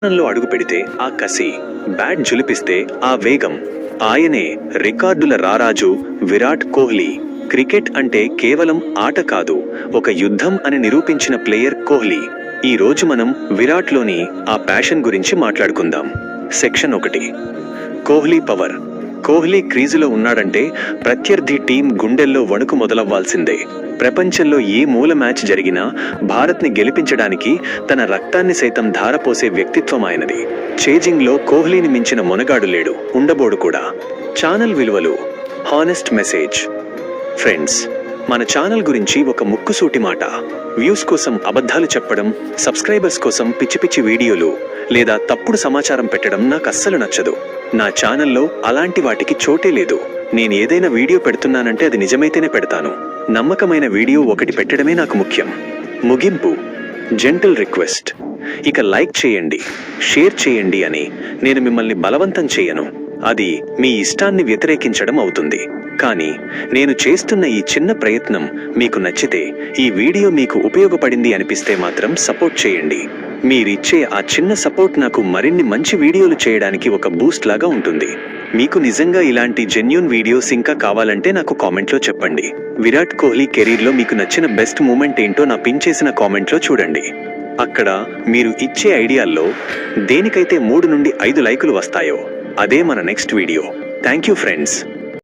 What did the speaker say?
లో అడుగు పెడితే ఆ కసి, బ్యాట్ జులిపిస్తే ఆ వేగం, ఆయనే రికార్డుల రారాజు విరాట్ కోహ్లీ. క్రికెట్ అంటే కేవలం ఆట కాదు, ఒక యుద్ధం అని నిరూపించిన ప్లేయర్ కోహ్లీ. ఈ రోజు మనం విరాట్లోని ఆ ప్యాషన్ గురించి మాట్లాడుకుందాం. Section 1, Kohli power. కోహ్లీ క్రీజులో ఉన్నాడంటే ప్రత్యర్థి టీం గుండెల్లో వణుకు మొదలవ్వాల్సిందే. ప్రపంచంలో ఏ మూల మ్యాచ్ జరిగినా భారత్ని గెలిపించడానికి తన రక్తాన్ని సైతం ధారపోసే వ్యక్తిత్వం ఆయనది. చేజింగ్లో కోహ్లీని మించిన మొనగాడు లేడు, ఉండబోడు కూడా. ఛానల్ విలువలు. Honest message. ఫ్రెండ్స్, మన ఛానల్ గురించి ఒక ముక్కుసూటి మాట. వ్యూస్ కోసం అబద్ధాలు చెప్పడం, సబ్స్క్రైబర్స్ కోసం పిచ్చి పిచ్చి వీడియోలు లేదా తప్పుడు సమాచారం పెట్టడం నాకు అస్సలు నచ్చదు. నా ఛానల్లో అలాంటి వాటికి చోటే లేదు. నేను ఏదైనా వీడియో పెడుతున్నానంటే అది నిజమైతేనే పెడతాను. నమ్మకమైన వీడియో ఒకటి పెట్టడమే నాకు ముఖ్యం. ముగింపు. Gentle request. ఇక లైక్ చేయండి, షేర్ చేయండి అని నేను మిమ్మల్ని బలవంతం చేయను. అది మీ ఇష్టాన్ని వ్యతిరేకించడం అవుతుంది. కానీ నేను చేస్తున్న ఈ చిన్న ప్రయత్నం మీకు నచ్చితే, ఈ వీడియో మీకు ఉపయోగపడింది అనిపిస్తే మాత్రం సపోర్ట్ చేయండి. మీరిచ్చే ఆ చిన్న సపోర్ట్ నాకు మరిన్ని మంచి వీడియోలు చేయడానికి ఒక బూస్ట్ లాగా ఉంటుంది. మీకు నిజంగా ఇలాంటి జెన్యూన్ వీడియోస్ ఇంకా కావాలంటే నాకు కామెంట్లో చెప్పండి. విరాట్ కోహ్లీ కెరీర్లో మీకు నచ్చిన బెస్ట్ మూమెంట్ ఏంటో నా పిన్ చేసిన కామెంట్లో చూడండి. అక్కడ మీరు ఇచ్చే ఐడియాల్లో దేనికైతే 3 నుండి 5 లైకులు వస్తాయో అదే మన next video. Thank you friends.